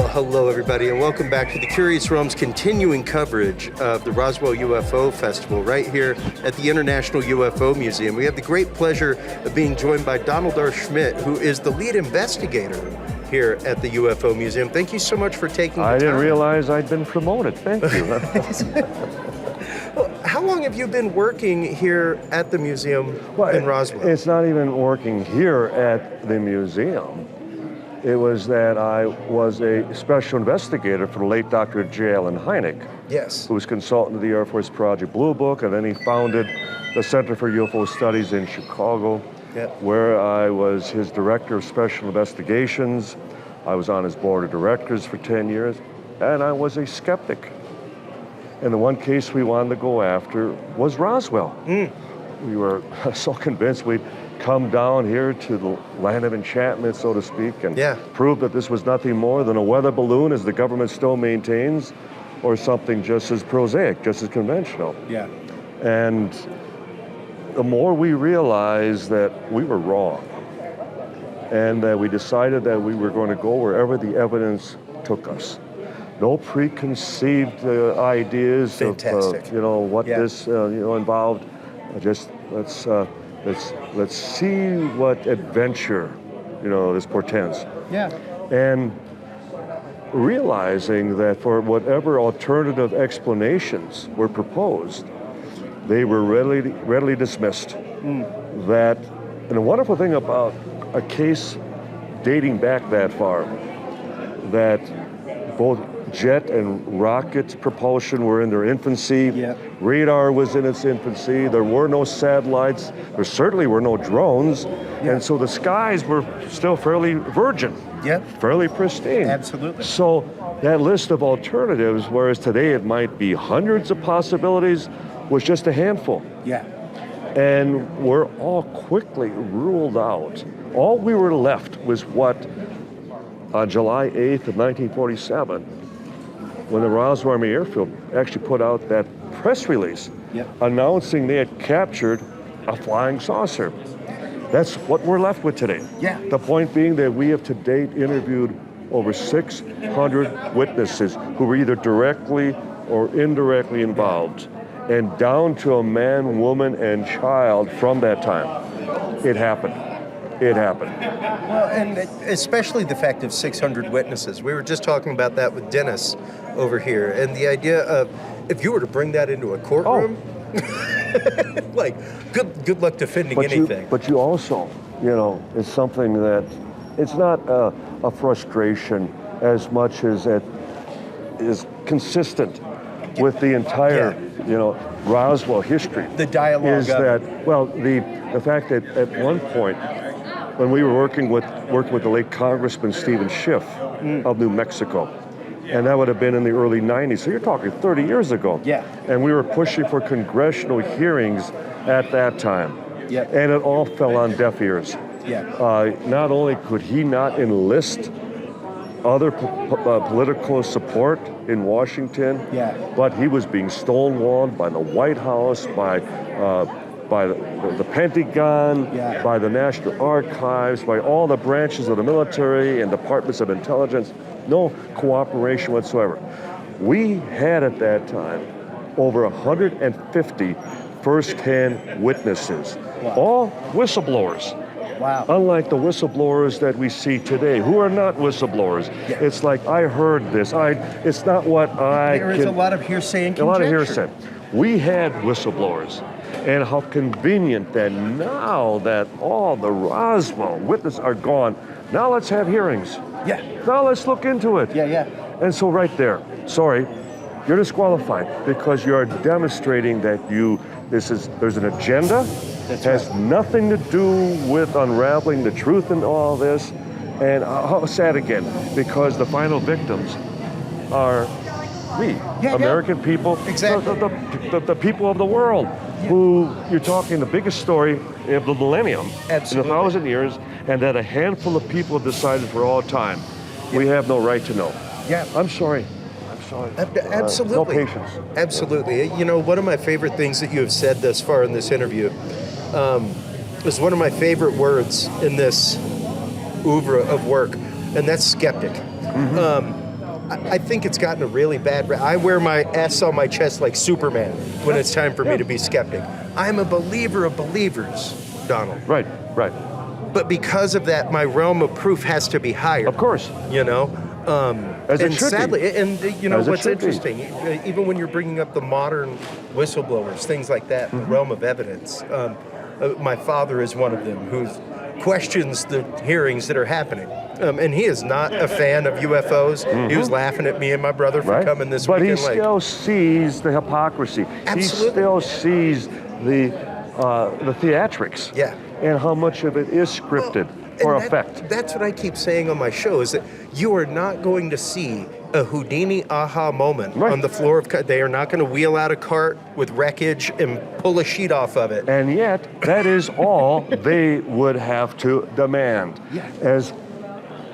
Well, hello everybody, and welcome back to the Curious Realm's continuing coverage of the Roswell UFO Festival right here at the International UFO Museum. We have the great pleasure of being joined by Donald R. Schmitt, who is the lead investigator here at the UFO Museum. Thank you so much for taking the time. I didn't realize I'd been promoted. Thank you. Well, how long have you been working here at the museum in Roswell? It's not even working here at the museum. It was that I was a special investigator for the late Dr. J Alan Hynek. Yes. Who was consultant of the Air Force Project Blue Book, and then he founded the Center for UFO Studies in Chicago, where I was his director of special investigations. I was on his board of directors for 10 years, and I was a skeptic. And the one case we wanted to go after was Roswell. We were so convinced we'd come down here to the land of enchantment, so to speak, and prove that this was nothing more than a weather balloon, as the government still maintains, or something just as prosaic, just as conventional. Yeah. And the more we realized that we were wrong, and that we decided that we were going to go wherever the evidence took us. No preconceived ideas of what this involved. Just let's see what adventure this portends. Yeah. And realizing that for whatever alternative explanations were proposed, they were readily dismissed. That, and the wonderful thing about a case dating back that far, that both jet and rocket propulsion were in their infancy. Radar was in its infancy. There were no satellites. There certainly were no drones. And so the skies were still fairly virgin, fairly pristine. Absolutely. So that list of alternatives, whereas today it might be hundreds of possibilities, was just a handful. And were all quickly ruled out. All we were left was what, on July 8th of 1947, when the Roswell Army Airfield actually put out that press release announcing they had captured a flying saucer. That's what we're left with today. The point being that we have to date interviewed over 600 witnesses who were either directly or indirectly involved, and down to a man, woman, and child from that time. It happened. It happened. Well, and especially the fact of 600 witnesses. We were just talking about that with Dennis over here, and the idea of if you were to bring that into a courtroom, like good luck defending anything. But you also, it's something that it's not a frustration as much as it is consistent with the entire, Roswell history. The dialogue is that the fact that at one point, when we were working with the late Congressman Stephen Schiff of New Mexico, and that would have been in the early 90s, so you're talking 30 years ago. And we were pushing for congressional hearings at that time. And it all fell on deaf ears. Not only could he not enlist other political support in Washington, but he was being stonewalled by the White House, by the Pentagon, by the National Archives, by all the branches of the military and departments of intelligence. No cooperation whatsoever. We had at that time over 150 first-hand witnesses, all whistleblowers. Unlike the whistleblowers that we see today, who are not whistleblowers. It's like, I heard this. It's not what I There is a lot of hearsay and conjecture. A lot of hearsay. We had whistleblowers. And how convenient that now that all the Roswell witnesses are gone, now let's have hearings. Now let's look into it. And so right there, sorry, you're disqualified because you are demonstrating that there's an agenda. It has nothing to do with unraveling the truth in all this. And how sad again, because the final victims are we, American people, the people of the world, who you're talking the biggest story of the millennium in 1,000 years, and that a handful of people have decided for all time. We have no right to know. I'm sorry. Absolutely. No patience. Absolutely. One of my favorite things that you have said thus far in this interview is one of my favorite words in this oeuvre of work, and that's skeptic. I think it's gotten a really bad rap. I wear my S on my chest like Superman when it's time for me to be skeptic. I'm a believer of believers, Donald. Right. But because of that, my realm of proof has to be higher. Of course. You know? As it and should sadly, be. and you know As it what's should be. interesting, even when you're bringing up the modern whistleblowers, things like that, the realm of evidence, my father is one of them who questions the hearings that are happening. And he is not a fan of UFOs. He was laughing at me and my brother for coming this but weekend. He still sees the hypocrisy. Absolutely. He still sees the theatrics. Yeah. And how much of it is scripted for effect. That's what I keep saying on my show, is that you are not going to see a Houdini aha moment on the floor of... They are not going to wheel out a cart with wreckage and pull a sheet off of it. And yet, that is all they would have to demand. Yeah.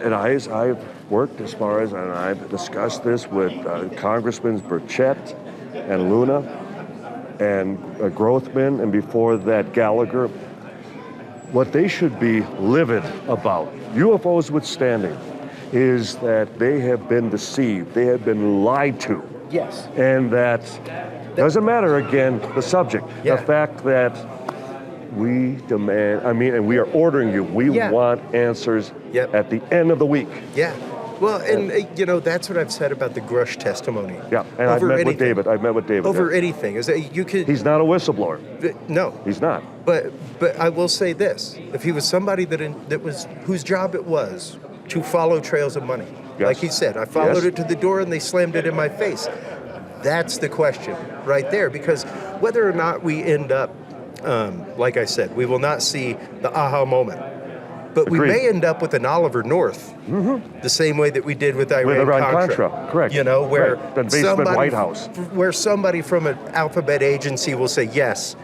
I've worked as far as, and I've discussed this with Congressmen Burchett and Luna and Grothman, and before that Gallagher. What they should be livid about, UFOs withstanding, is that they have been deceived, they have been lied to. Yes. And that doesn't matter, again, the subject. Yeah. The fact that we demand, and we are ordering you, we want answers at the end of the week. Yeah. Well, and you know, that's what I've said about the Grush testimony. Yeah, and I've met with David. Over anything. Is that you could... He's not a whistleblower. No. He's not. But I will say this: if he was somebody that was whose job it was to follow trails of money, like he said, I followed it to the door and they slammed it in my face. That's the question right there, because whether or not we end up, like I said, we will not see the aha moment. But we may end up with an Oliver North, the same way that we did with Iran-Contra. Correct. You know, where the basement White House, where somebody from an alphabet agency will say, yes,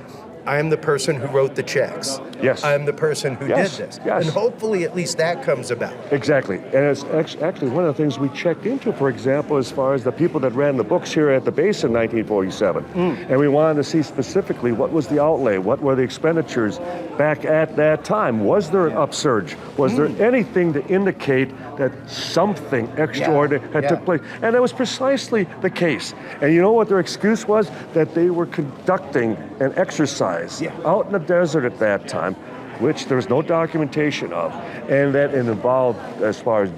I am the person who wrote the checks. Yes. I am the person who did this. Yes. And hopefully at least that comes about. Exactly. And it's actually one of the things we checked into, for example, as far as the people that ran the books here at the base in 1947. And we wanted to see specifically what was the outlay, what were the expenditures back at that time. Was there an upsurge? Was there anything to indicate that something extraordinary had took place? And that was precisely the case. And you know what their excuse was? That they were conducting an exercise out in the desert at that time, which there was no documentation of, and that it involved, as far as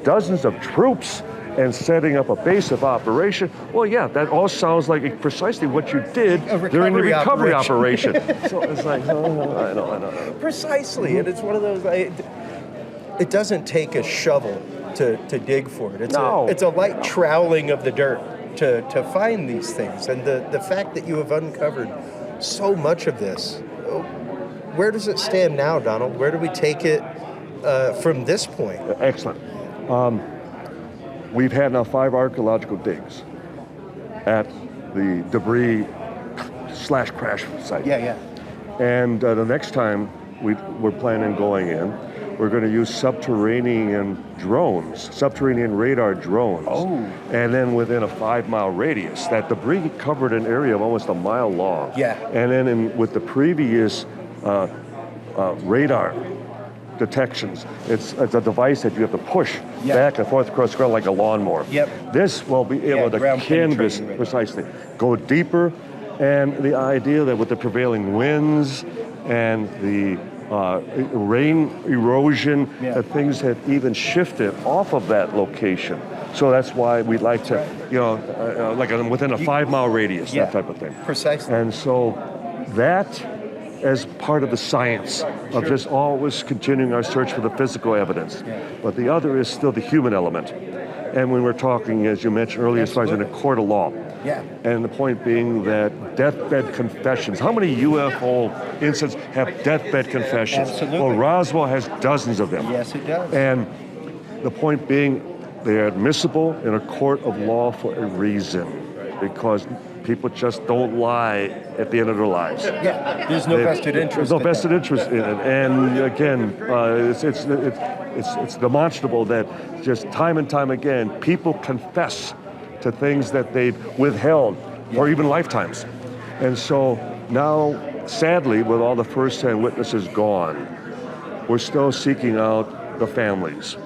dozens of troops and setting up a base of operation. Well, yeah, that all sounds like precisely what you did during the recovery operation. So it's like, I know. Precisely, and it's one of those, it doesn't take a shovel to dig for it. It's a light troweling of the dirt to find these things. And the fact that you have uncovered so much of this, where does it stand now, Donald? Where do we take it from this point? Excellent. We've had now 5 archaeological digs at the debris / crash site. Yeah. And the next time we're planning going in, we're going to use subterranean radar drones. And then within a 5-mile radius, that debris covered an area of almost a mile long. Yeah. And then with the previous radar detections, it's a device that you have to push back and forth across the ground like a lawnmower. This will be able to canvas precisely, go deeper, and the idea that with the prevailing winds and the rain erosion, that things have even shifted off of that location. So that's why we'd like to, like within a 5-mile radius, that type of thing. Precisely. And so that, as part of the science of just always continuing our search for the physical evidence. But the other is still the human element. And when we're talking, as you mentioned earlier, as far as in a court of law. And the point being that deathbed confessions, how many UFO incidents have deathbed confessions? Absolutely. Well, Roswell has dozens of them. Yes, it does. And the point being, they are admissible in a court of law for a reason, because people just don't lie at the end of their lives. There's no vested interest. There's no vested interest in it. And again, it's demonstrable that just time and time again, people confess to things that they've withheld for even lifetimes. And so now, sadly, with all the first-hand witnesses gone, we're still seeking out the families.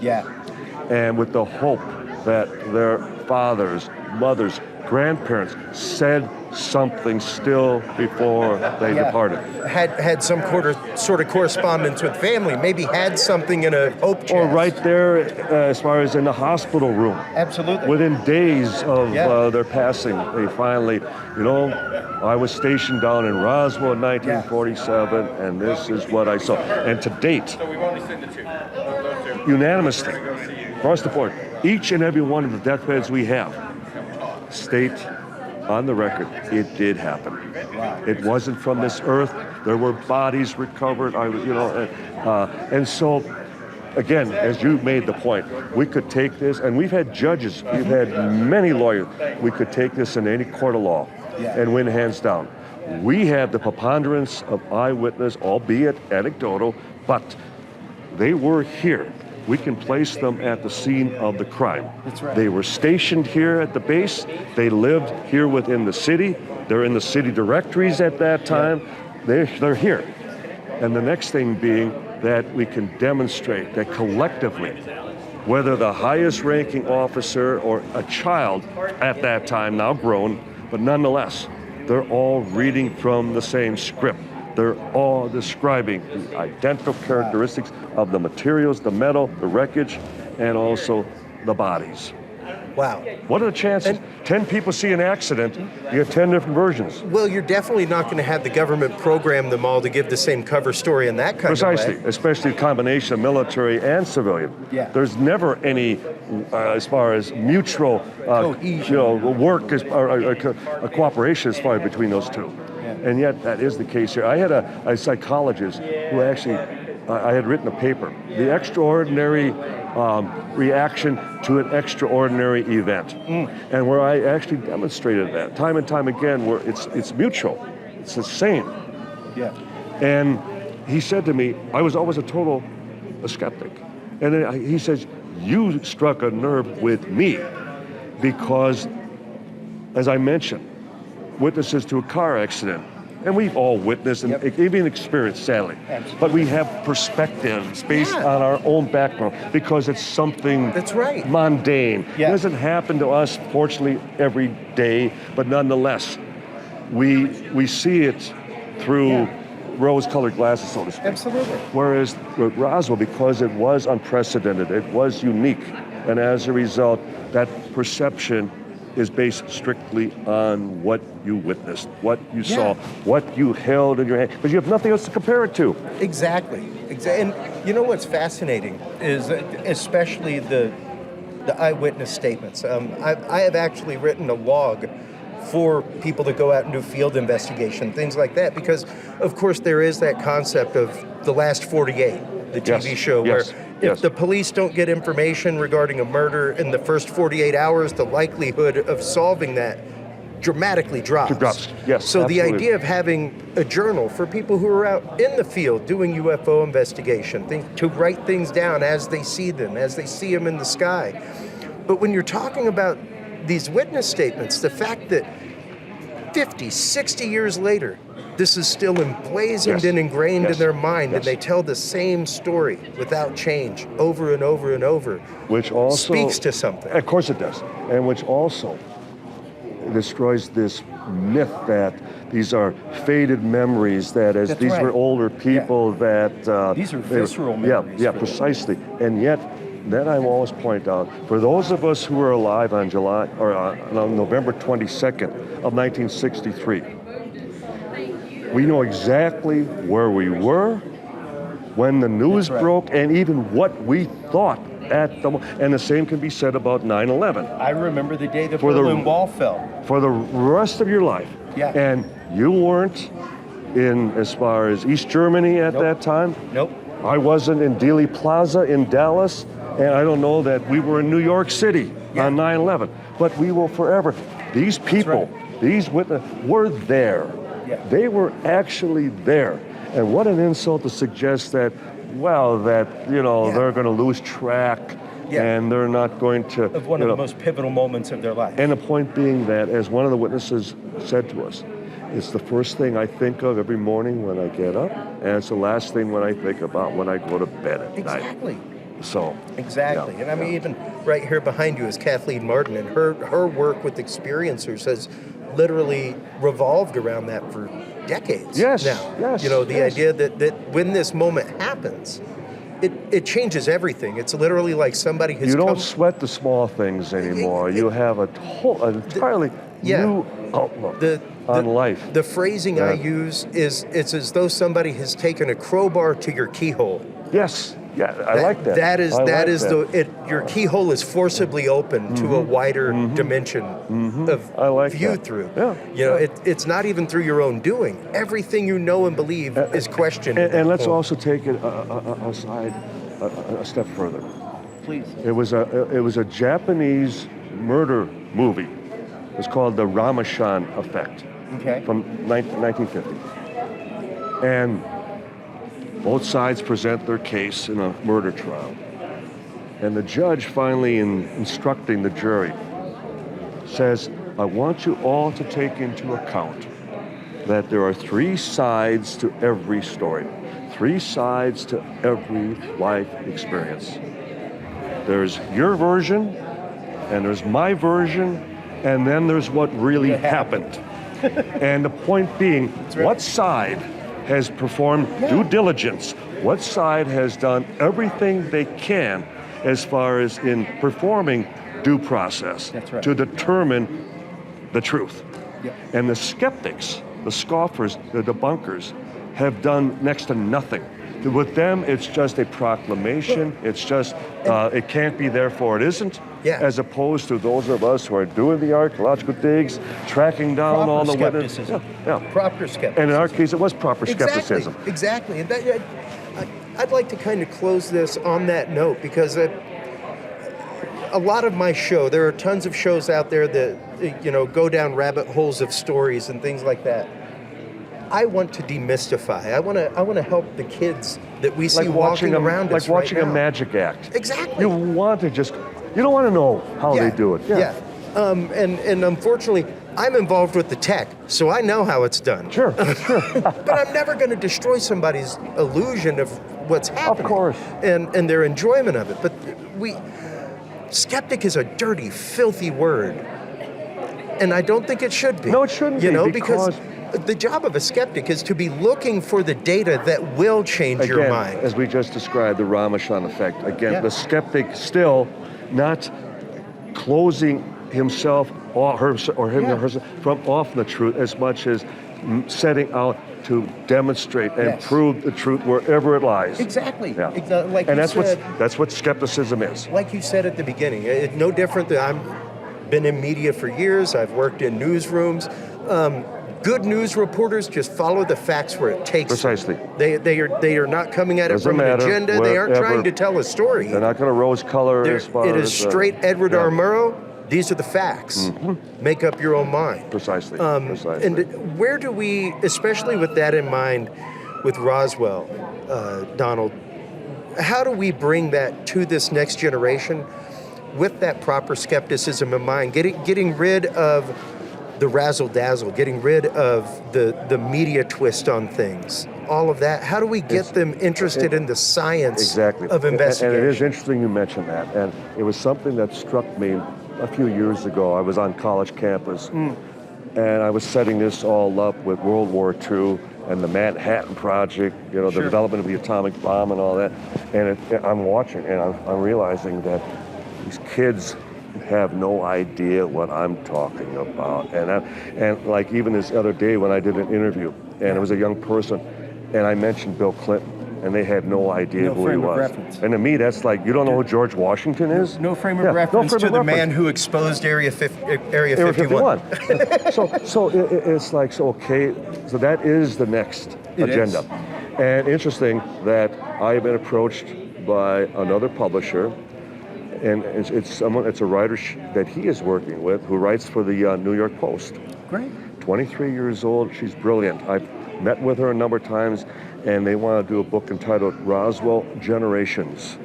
And with the hope that their fathers, mothers, grandparents said something still before they departed. Had some sort of correspondence with family, maybe had something in a hope chest. Or right there, as far as in the hospital room. Absolutely. Within days of their passing, they finally, I was stationed down in Roswell in 1947, and this is what I saw. And to date, unanimously, across the board, each and every one of the deathbeds we have state on the record, it did happen. Wow. It wasn't from this earth. There were bodies recovered. And so, again, as you made the point, we could take this, and we've had judges, we've had many lawyers. We could take this in any court of law and win hands down. We have the preponderance of eyewitness, albeit anecdotal, but they were here. We can place them at the scene of the crime. That's right. They were stationed here at the base. They lived here within the city. They're in the city directories at that time. They're here. And the next thing being that we can demonstrate that collectively, whether the highest ranking officer or a child at that time, now grown, but nonetheless, they're all reading from the same script. They're all describing the identical characteristics of the materials, the metal, the wreckage, and also the bodies. Wow. What are the chances? 10 people see an accident, you get 10 different versions. Well, you're definitely not going to have the government program them all to give the same cover story in that kind of way. Precisely, especially a combination of military and civilian. Yeah. There's never any, as far as mutual work, a cooperation as far between those two. Yeah. And yet that is the case here. I had a psychologist who actually, I had written a paper, The Extraordinary Reaction to an Extraordinary Event. And where I actually demonstrated that time and time again, where it's mutual, it's the same. Yeah. And he said to me, I was always a skeptic. And then he says, you struck a nerve with me because, as I mentioned, witnesses to a car accident. And we've all witnessed and even experienced, sadly. Absolutely. But we have perspectives based on our own background because it's something mundane. Yeah. It doesn't happen to us, fortunately, every day, but nonetheless, we see it through rose-colored glasses, so to speak. Absolutely. Whereas with Roswell, because it was unprecedented, it was unique, and as a result, that perception is based strictly on what you witnessed, what you saw, what you held in your hand, because you have nothing else to compare it to. Exactly. And you know what's fascinating is especially the eyewitness statements. I have actually written a log for people to go out and do field investigation, things like that, because of course there is that concept of the last 48, the TV show, where if the police don't get information regarding a murder in the first 48 hours, the likelihood of solving that dramatically drops. So absolutely. the idea of having a journal for people who are out in the field doing UFO investigation, to write things down as they see them, as they see them in the sky. But when you're talking about these witness statements, the fact that 50, 60 years later, this is still emblazoned and ingrained in their mind, and they tell the same story without change over and over and over, which also speaks to something. Of course it does, and which also destroys this myth that these are faded memories, that as these were older people that... these are visceral memories. Yeah, precisely. And yet, then I always point out, for those of us who were alive on November 22nd of 1963, we know exactly where we were, when the news broke, and even what we thought at the moment. And the same can be said about 9/11. I remember the day the Berlin Wall fell. For the rest of your life. Yeah. And you weren't in, as far as East Germany at that time. Nope. I wasn't in Dealey Plaza in Dallas, and I don't know that we were in New York City on 9/11. But we will forever. These people, these witnesses, were there. Yeah. They were actually there. And what an insult to suggest that, they're going to lose track and they're not going to... Of one of the most pivotal moments of their life. And the point being that, as one of the witnesses said to us, it's the first thing I think of every morning when I get up, and it's the last thing when I think about when I go to bed at night. Exactly. So Exactly. yeah, And I mean, yeah. even right here behind you is Kathleen Martin, and her work with experiencers has literally revolved around that for decades Yes, now. yes, You know, the yes. idea that when this moment happens, it changes everything. It's literally like somebody has You don't come. sweat the small things anymore. You have an entirely Yeah. new outlook the on life. The phrasing I Yeah. use is it's as though somebody has taken a crowbar to your keyhole. Yes, yeah, I like that. That is I like your keyhole is forcibly open to a wider dimension of I like view that. through. Yeah, You know, yeah. it's not even through your own doing. Everything you know and believe is questioned. at And that let's point. also take it aside a step further. Please. It was a Japanese murder movie. It's called the Ramachan Effect. Okay. From 1950. And both sides present their case in a murder trial. And the judge, finally instructing the jury, says, I want you all to take into account that there are three sides to every story, three sides to every life experience. There's your version, and there's my version, and then there's what really happened. And the point being, what side has performed due diligence? What side has done everything they can as far as in performing due process to determine the truth? And the skeptics, the scoffers, the debunkers, have done next to nothing. With them, it's just a proclamation. It's just, it can't be, therefore it isn't. Yeah. As opposed to those of us who are doing the archaeological digs, tracking down all the witnesses. Yeah. Proper skepticism. And in our case, it was proper skepticism. Exactly. And I'd like to kind of close this on that note, because a lot of my show, there are tons of shows out there that, you know, go down rabbit holes of stories and things like that. I want to demystify. I want to help the kids that we see walking around us like watching right a now. magic act. Exactly. You want to you don't want to know how they do it. Yeah. And unfortunately, I'm involved with the tech, so I know how it's done. Sure. But I'm never going to destroy somebody's illusion of what's happening. Of course. And their enjoyment of it. But skeptic is a dirty, filthy word. And I don't think it should be. No, it shouldn't you be, know, because the job of a skeptic is to be looking for the data that will change your mind. As we just described, the Ramachan effect. Again, the skeptic still not closing himself or herself from off the truth as much as setting out to demonstrate and prove the truth wherever it lies. Exactly. Yeah. Like and you that's what skepticism is. Like you said at the beginning, it's no different than I've been in media for years. I've worked in newsrooms. Good news reporters just follow the facts where it takes Precisely. them. They are not coming at it Doesn't from an matter, agenda. They aren't wherever. trying to tell a story. They're not going to rose color as far It as... is straight Edward R. yeah. Murrow. These are the facts. Make up your own mind. Precisely. And where do we, especially with that in mind, with Roswell, Donald, how do we bring that to this next generation with that proper skepticism in mind, getting rid of the razzle-dazzle, getting rid of the media twist on things, all of that? How do we get them interested in the science of investigation? And it is interesting you mentioned that. And it was something that struck me a few years ago. I was on college campus, and I was setting this all up with World War II and the Manhattan Project, you know, the development of the atomic bomb and all that. And I'm watching, and I'm realizing that these kids have no idea what I'm talking about. And like even this other day when I did an interview, and it was a young person, and I mentioned Bill Clinton, and they had no idea who he was. And to me, that's like, you don't know who George Washington is? No frame of reference to the man who exposed Area 51. So it's like, so okay, so that is the next agenda. And interesting that I have been approached by another publisher, and it's a writer that he is working with who writes for the New York Post. Great. 23 years old, she's brilliant. I've met with her a number of times, and they want to do a book entitled Roswell Generations.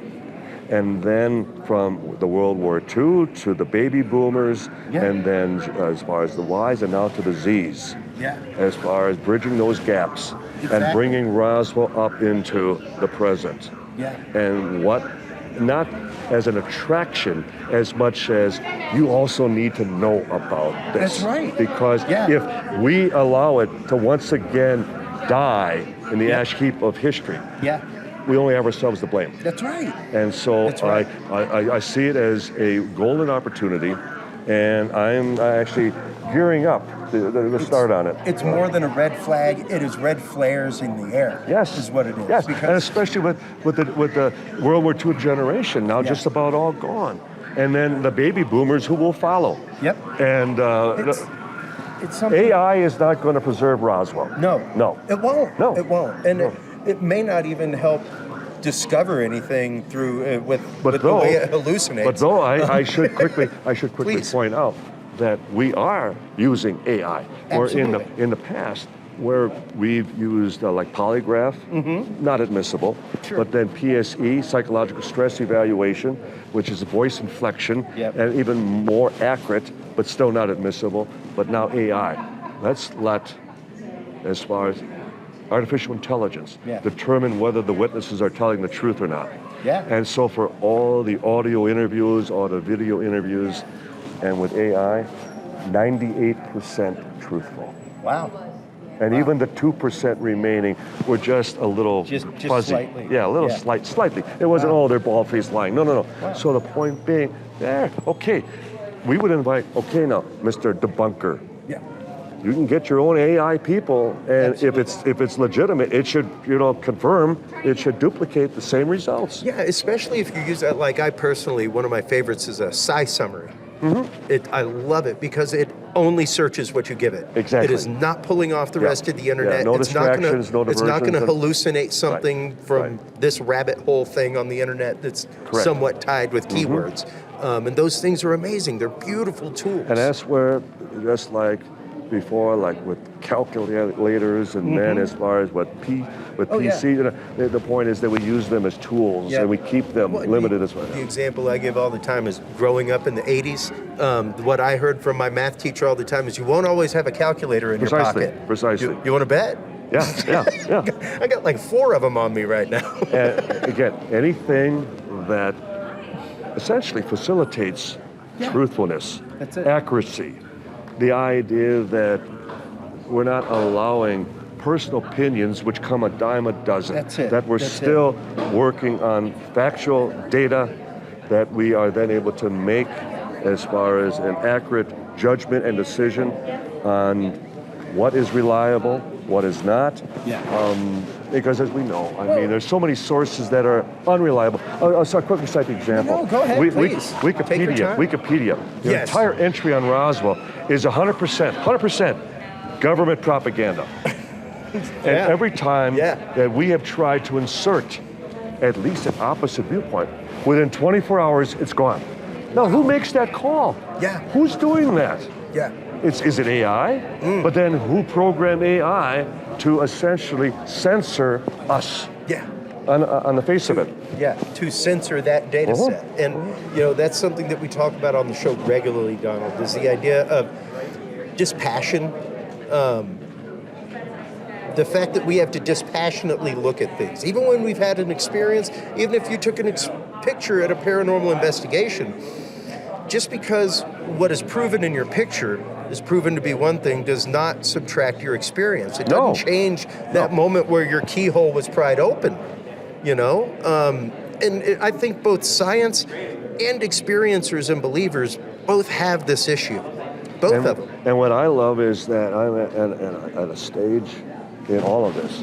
And then from the World War II to the baby boomers, and then as far as the Ys, and now to the Zs. As far as bridging those gaps and bringing Roswell up into the present. And what not as an attraction as much as you also need to know about this. That's right. Because Yeah. if we allow it to once again die in the ash heap of history, Yeah. we only have ourselves to blame. That's right. And so That's right. I see it as a golden opportunity, and I'm actually gearing up to start on it. It's more than a red flag. It is red flares in the air. Yes, is what it is. Yes, Because and especially with the World War II generation now Yeah. just about all gone, and then the baby boomers who will follow. Yep. And it's something. AI is not going to preserve Roswell. No. It won't. No. It won't. And No. it may not even help discover anything through with the though- way it hallucinates. But though I should quickly Please. point out that we are using AI, or Absolutely. in the past where we've used like polygraph, not admissible, Sure. but then PSE, psychological stress evaluation, which is a voice inflection, Yep. and even more accurate, but still not admissible. But now AI, let's let, as far as artificial intelligence, Yeah. determine whether the witnesses are telling the truth or not. Yeah. And so for all the audio interviews, all the video interviews, and with AI, 98% truthful. Wow. And even the 2% remaining were just a little Just fuzzy. slightly. Yeah, a little Yeah. slightly. It wasn't, Wow. oh, they're bald-faced lying. No. Wow. So the point being, okay, we would invite, okay now, Mr. Debunker, Yeah. you can get your own AI people, and if it's legitimate, it should, confirm, it should duplicate the same results. Yeah, especially if you use that. Like I personally, one of my favorites is a Sci Summary. I love it because it only searches what you give it. Exactly. It is not pulling off the Yeah. rest of the internet. Yeah, no it's not gonna, distractions, no It's not going to diversions. hallucinate something from Right. this rabbit hole thing on the internet that's Correct. somewhat tied with keywords. And those things are amazing. They're beautiful tools. And that's where, just like before, like with calculators, and then as far as with PC, the point is that we use them as tools, Yeah. and we keep them Well, limited as well. The example I give all the time is growing up in the 80s. What I heard from my math teacher all the time is you won't always have a calculator in your pocket. Precisely. You want to bet? Yeah. I got like 4 of them on me right now. And again, anything that essentially facilitates truthfulness, That's it. accuracy, the idea that we're not allowing personal opinions, which come a dime a dozen. That's it. That we're That's still working on factual data that we are then able to make as far as an accurate judgment and decision on what is reliable, what is not. Yeah. Because as we know, I mean, there's so many sources that are unreliable. I'll quickly cite the example. No, go ahead, please. Take your time. Wikipedia. The Yes. entire entry on Roswell is 100% government propaganda. And every time that we have tried to insert at least an opposite viewpoint, within 24 hours, it's gone. Now, who makes that call? Yeah. Who's doing that? Yeah. Is it AI? But then who programmed AI to essentially censor us Yeah. on the face of it? Yeah, to censor that data set. And, that's something that we talk about on the show regularly, Donald, is the idea of dispassion. The fact that we have to dispassionately look at things. Even when we've had an experience, even if you took a picture at a paranormal investigation, just because what is proven in your picture is proven to be one thing does not subtract your experience. It doesn't change that moment where your keyhole was pried open, I think both science and experiencers and believers both have this issue, both of them. And what I love is that I'm at a stage in all of this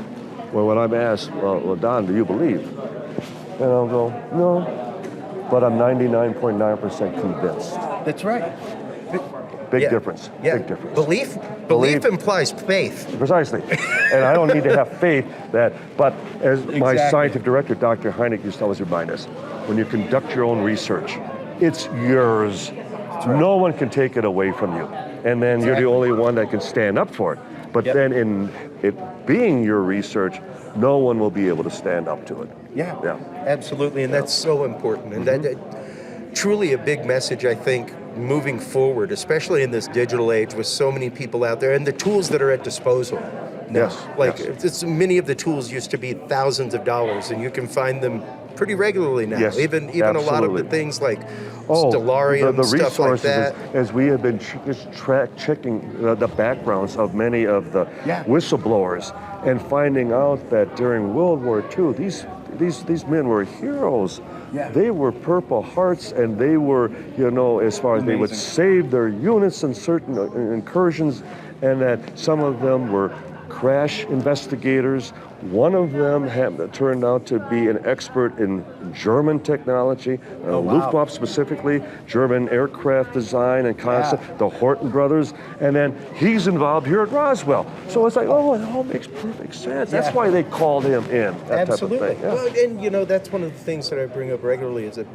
where when I'm asked, well, Don, do you believe? And I'll go, no, but I'm 99.9% convinced. That's right. Big difference. Yeah. Big difference. Belief implies faith. Precisely. And I don't need to have faith that, but as my Exactly. scientific director, Dr. Hynek, used to always remind us, when you conduct your own research, it's yours. No one can take it away from you. And then you're the only one that can stand up for it. But then in it being your research, no one will be able to stand up to it. Yeah, absolutely. And that's so important. And that truly a big message, I think, moving forward, especially in this digital age with so many people out there and the tools that are at disposal. Yes. Many of the tools used to be thousands of dollars, and you can find them pretty regularly now. Yes, even a lot of absolutely. the things like Oh, stellarium, the stuff like resources, that. as we have been just checking the backgrounds of many of the Yeah. whistleblowers and finding out that during World War II, these men were heroes. Yeah. They were Purple Hearts, and they were, as far as they would Amazing. save their units in certain incursions, and that some of them were crash investigators. One of them turned out to be an expert in German technology, wow. Luftwaffe specifically, German aircraft design and concept, the Horton brothers, and then he's involved here at Roswell. So it's like, oh, it all makes perfect sense. That's Yeah. why they called him in. That Absolutely. type of thing. Yeah. Well, and that's one of the things that I bring up regularly is that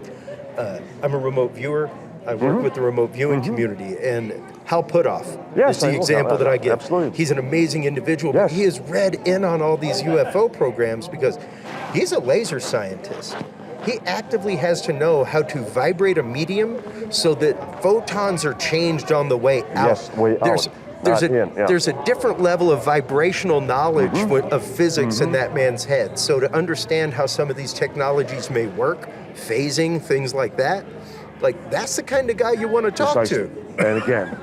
I'm a remote viewer. I work with the remote viewing community, and Hal Puthoff Yes, is the I know example Hal. that I give. Absolutely. He's an amazing individual, Yes. but he has read in on all these UFO programs because he's a laser scientist. He actively has to know how to vibrate a medium so that photons are changed on the way out. Yes, way out. There's Not a in, yeah. there's a different level of vibrational knowledge of physics in that man's head. So to understand how some of these technologies may work, phasing, things like that, like that's the kind of guy you want to talk Precisely. to. And again,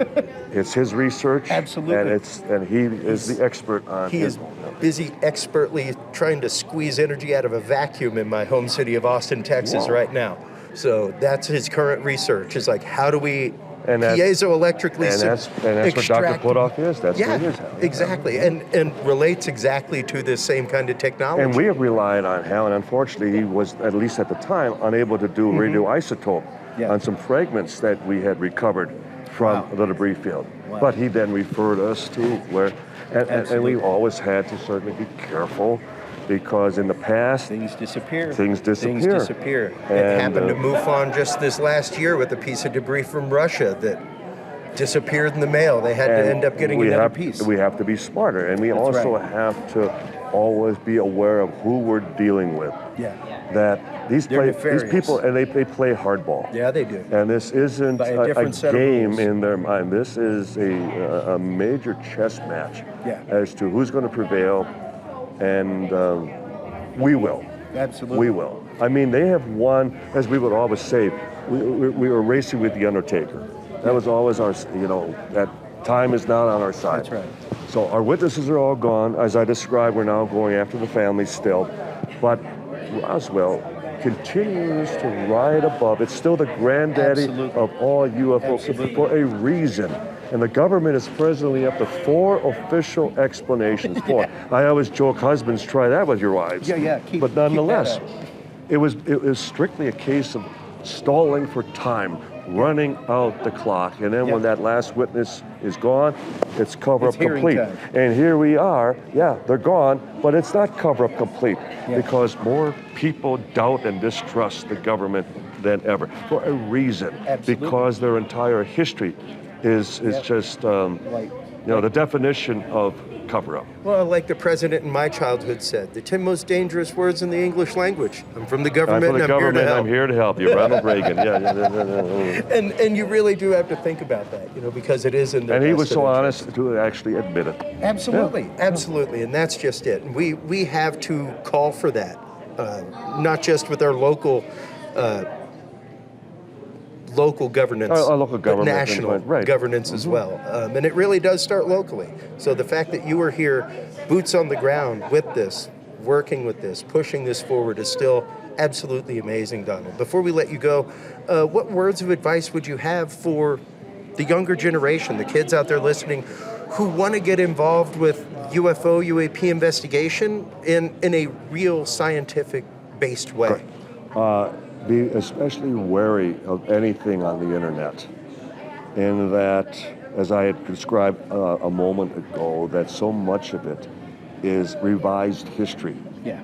it's his research. Absolutely. And he is the expert on He his. is busy expertly trying to squeeze energy out of a vacuum in my home city of Austin, Texas Wow. right now. So that's his current research is like, how do we And that- piezoelectrically And that's what Dr. extract- Puthoff is. That's Yeah, what he is. exactly. And relates exactly to this same kind of technology. And we have relied on Hal, and unfortunately, he was, at least at the time, unable to do radioisotope Yeah. on some fragments that we had recovered from the debris field. Wow. But he then referred us to where, and Absolutely. we always had to certainly be careful because in the past, Things disappear. Things disappear. Things disappear. It and, happened to MUFON just this last year with a piece of debris from Russia that disappeared in the mail. They had to end up getting another piece. We have to be smarter, and we That's also right. have to always be aware of who we're dealing with. Yeah. That these They're these people, nefarious. and they play hardball. Yeah, they do. And this isn't By a a different set of game rules. in their mind. This is a major chess match Yeah. as to who's going to prevail, and we will. Absolutely. We will. I mean, they have won, as we would always say, we were racing with the Undertaker. That was always our, that time is not on our side. That's right. So our witnesses are all gone. As I described, we're now going after the families still. But Roswell continues to ride above. It's still the granddaddy Absolutely. of all UFOs Absolutely. for a reason. And the government is presently up to 4 official explanations. 4. I always joke, husbands, try that with your wives. Yeah. But nonetheless, keep that up. it was strictly a case of stalling for time, running out the clock. And then when that last witness is gone, it's cover-up It's hearing complete. time. And here we are, they're gone, but it's not cover-up complete because more people doubt and distrust the government than ever for a reason. Absolutely. Because their entire history is just, the definition of cover-up. Well, like the president in my childhood said, the 10 most dangerous words in the English language. I'm from the I'm government, from the and government, I'm I'm here here to help you. Ronald Reagan, And you really do have to think about that, because it is in their And he best was so interest. honest to actually admit it. Absolutely, absolutely, and that's just it. And we have to call for that, not just with our local governance, Our local but government, national right. governance as well. And it really does start locally. So the fact that you are here, boots on the ground with this, working with this, pushing this forward is still absolutely amazing, Donald. Before we let you go, what words of advice would you have for the younger generation, the kids out there listening, who want to get involved with UFO, UAP investigation in a real scientific-based way? Be especially wary of anything on the internet. In that, as I had described a moment ago, that so much of it is revised history. Yeah.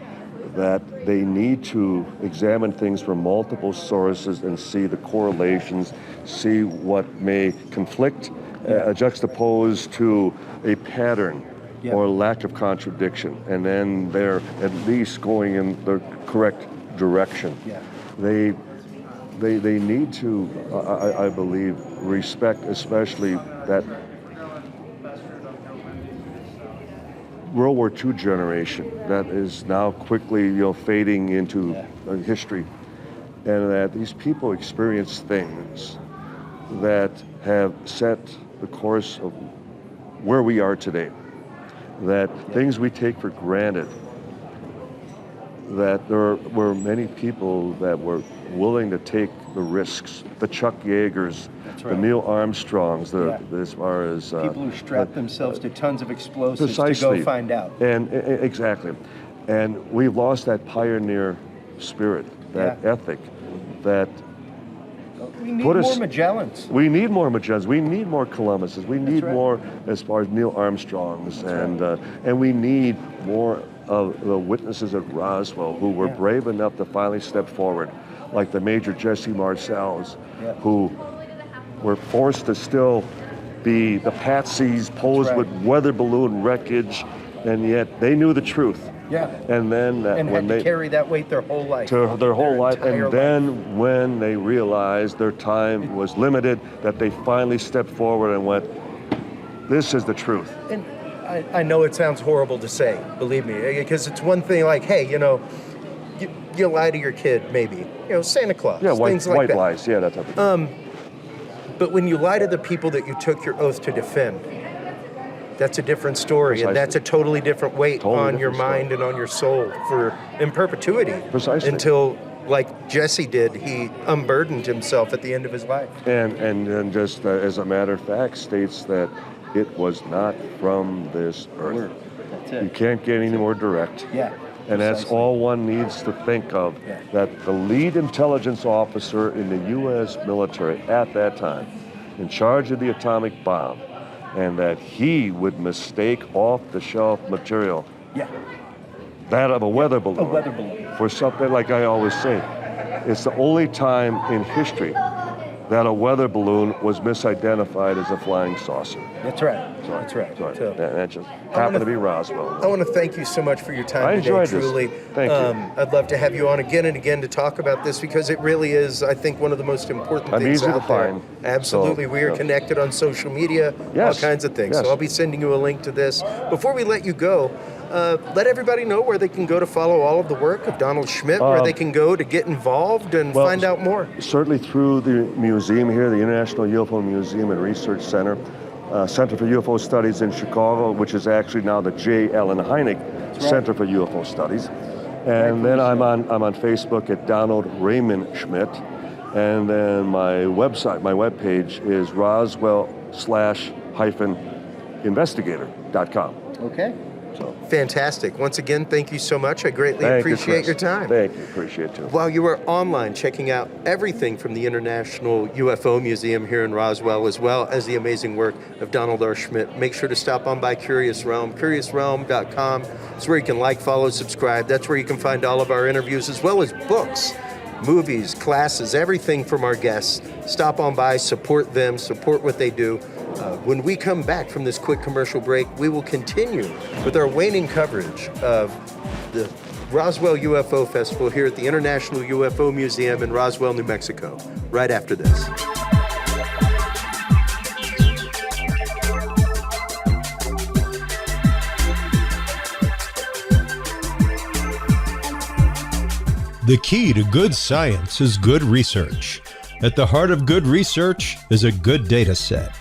That they need to examine things from multiple sources and see the correlations, see what may conflict, juxtaposed to a pattern or lack of contradiction, and then they're at least going in the correct direction. Yeah. They need to, I believe, respect especially that World War II generation that is now quickly, fading into history, and that these people experience things that have set the course of where we are today. That things we take for granted, that there were many people that were willing to take the risks. The Chuck Yeagers, the Neil Armstrongs, as far as people who strap themselves to tons of explosives precisely. to go find out. And exactly, and we've lost that pioneer spirit, that ethic, that. We need more Magellans. We need more Magellans. We need more Columbuses. We need more, as far as Neil Armstrongs, and we need more of the witnesses at Roswell who were brave enough to finally step forward, like the Major Jesse Marcells, who were forced to still be the patsies posed with weather balloon wreckage, and yet they knew the truth. Yeah. And then and when had to they carry that weight their whole life. their whole life, and then life. when they realized their time was limited, that they finally stepped forward and went, "This is the truth." And I know it sounds horrible to say, believe me, because it's one thing like, hey, you lie to your kid, maybe, Santa Claus, things like white that. lies, that type of thing. But when you lie to the people that you took your oath to defend, that's a different story, Precisely. and that's a totally different weight on your mind and on your soul in perpetuity. Precisely. Until, like Jesse did, he unburdened himself at the end of his life. And just as a matter of fact, states that it was not from this earth. That's it. You can't get any more direct. Yeah. And that's all one needs to think of, that the lead intelligence officer in the U.S. military at that time, in charge of the atomic bomb, and that he would mistake off-the-shelf material, that of a weather balloon, for something, like I always say, it's the only time in history that a weather balloon was misidentified as a flying saucer. That's right. That's right. So, that just happened to be Roswell. I want to thank you so much for your time I today, enjoyed truly. this. Thank you. I'd love to have you on again and again to talk about this, because it really is, I think, one of the most important I'm things easy out to there. find. Absolutely. So, we are connected on social media, all kinds of things. Yes. So I'll be sending you a link to this. Before we let you go, let everybody know where they can go to follow all of the work of Donald Schmitt, where they can go to get involved and find out more. Certainly through the museum here, the International UFO Museum and Research Center, Center for UFO Studies in Chicago, which is actually now the J Alan Hynek Center for UFO Studies. And then I'm on Facebook at Donald Raymond Schmitt. And then my website, my webpage is Roswell-investigator.com. Okay. Fantastic. Once again, thank you so much. I greatly appreciate your time. Thank you. Appreciate it too. While you are online checking out everything from the International UFO Museum here in Roswell, as well as the amazing work of Donald R. Schmitt, make sure to stop on by Curious Realm, curiousrealm.com. It's where you can like, follow, subscribe. That's where you can find all of our interviews, as well as books, movies, classes, everything from our guests. Stop on by, support them, support what they do. When we come back from this quick commercial break, we will continue with our waning coverage of the Roswell UFO Festival here at the International UFO Museum in Roswell, New Mexico, right after this. The key to good science is good research. At the heart of good research is a good data set.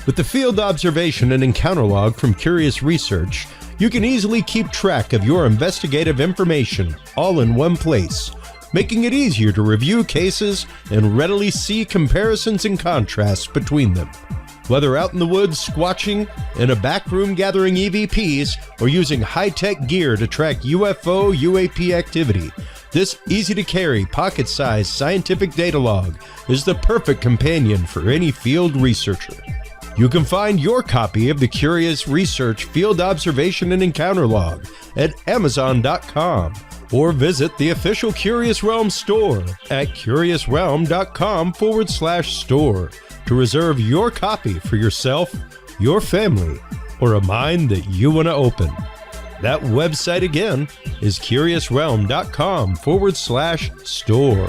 With the field observation and encounter log from Curious Research, you can easily keep track of your investigative information all in one place, making it easier to review cases and readily see comparisons and contrasts between them. Whether out in the woods squatching, in a back room gathering EVPs, or using high-tech gear to track UFO, UAP activity, this easy-to-carry, pocket-sized scientific data log is the perfect companion for any field researcher. You can find your copy of the Curious Research Field Observation and Encounter Log at Amazon.com or visit the official Curious Realm store at curiousrealm.com/store to reserve your copy for yourself, your family, or a mind that you want to open. That website again is curiousrealm.com/store.